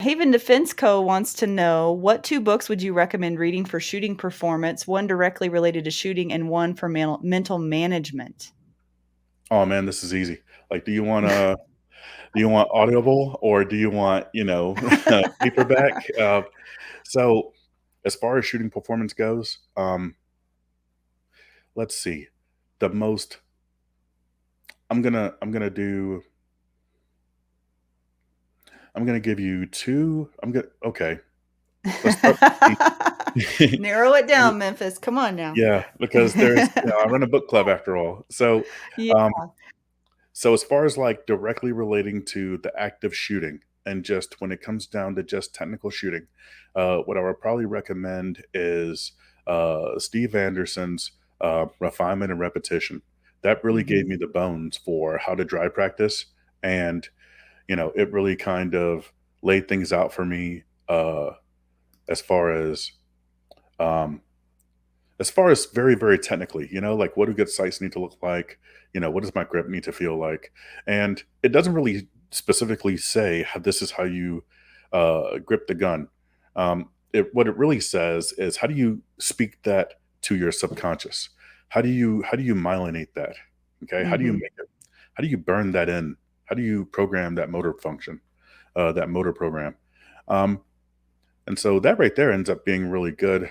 Haven Defense Co. wants to know, what two books would you recommend reading for shooting performance, one directly related to shooting and one for mental management? Oh man, this is easy. Like, do you want Audible or do you want, paperback? So as far as shooting performance goes, let's see. The most I'm gonna do I'm gonna give you two. I'm gonna okay. Let's start with the Narrow it down, Memphis. Come on now. yeah, because I run a book club after all. Yeah. Um, so as far as like directly relating to the act of shooting and just when it comes down to just technical shooting, what I would probably recommend is Steve Anderson's Refinement and Repetition. That really gave Mhm. me the bones for how to dry practice, and it really kind of laid things out for me as far as um, very very technically, like what do good sights need to look like, what does my grip need to feel like, and it doesn't really specifically say how this is how you grip the gun. What it really says is how do you speak that to your subconscious, how do you myelinate that, okay, how do you Mhm. make it, how do you burn that in, how do you program that motor function, that motor program. um, and so that right there ends up being really good.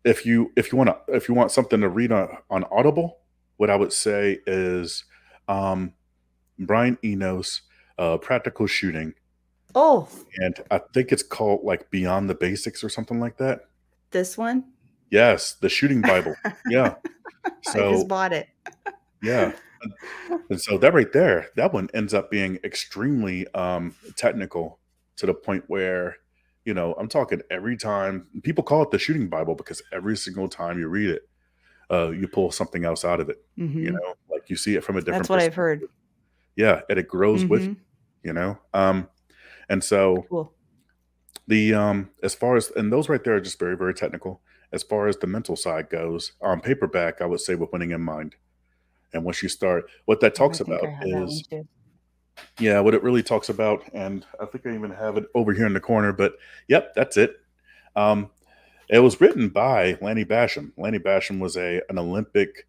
If you want something to read on Audible, what I would say is um, Brian Enos, Practical Shooting, Oh, and I think it's called like Beyond the Basics or something like that. this one? Yes, the Shooting Bible. Yeah. I just So bought it. yeah, and so that right there, that one ends up being extremely technical to the point where I'm talking every time people call it the Shooting Bible because every single time you read it, you pull something else out of it. Mhm. Like you see it from a That's different what I've heard. perspective. Yeah, and it grows with Mhm. you. And so Cool. the as far as and those right there are just very very technical. As far as the mental side goes, on paperback, I would say with winning in mind. And once you start, what that Oh, I talks think about I have that one is too. yeah, what it really talks about, and I think I even have it over here in the corner. But yep, that's it. Um, It was written by Lanny Basham. Lanny Basham was an Olympic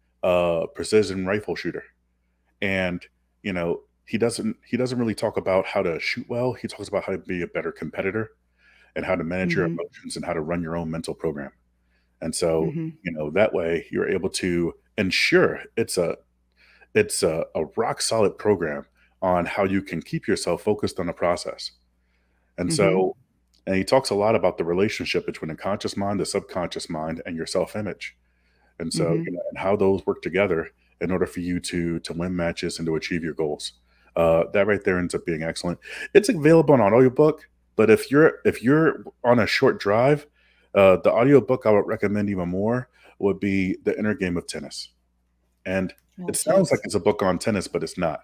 precision rifle shooter, and he doesn't really talk about how to shoot well. He talks about how to be a better competitor and how to manage your Mhm. emotions and how to run your own mental program. And so Mhm. that way you're able to ensure it's a rock solid program on how you can keep yourself focused on the process. And Mhm. so and he talks a lot about the relationship between the conscious mind, the subconscious mind, and your self image. And so, Mhm. and how those work together in order for you to win matches and to achieve your goals. That right there ends up being excellent. It's available on audiobook, but if you're on a short drive, the audiobook I would recommend even more would be The Inner Game of Tennis. And it Oh, sounds like geez. it's a book on tennis, but it's not.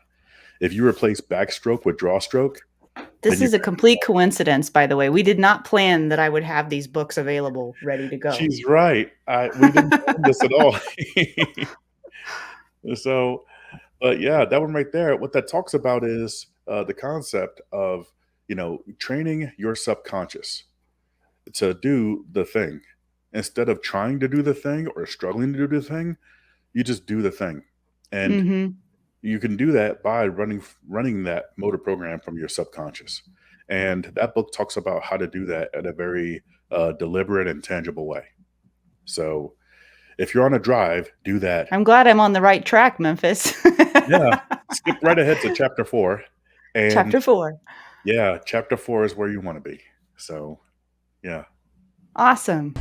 If you replace backstroke with draw stroke, then This you is a complete coincidence, by the way. We did not plan that I would have these books available ready to go. she's right. We didn't plan this at all. So, but yeah, that one right there, what that talks about is the concept of, training your subconscious to do the thing. Instead of trying to do the thing or struggling to do the thing, you just do the thing. And Mhm. you can do that by running that motor program from your subconscious. And that book talks about how to do that in a very deliberate and tangible way. So if you're on a drive, do that. I'm glad I'm on the right track, Memphis. Yeah, skip right ahead to chapter 4, and Chapter 4. yeah, chapter 4 is where you wanna be. So, yeah. Awesome.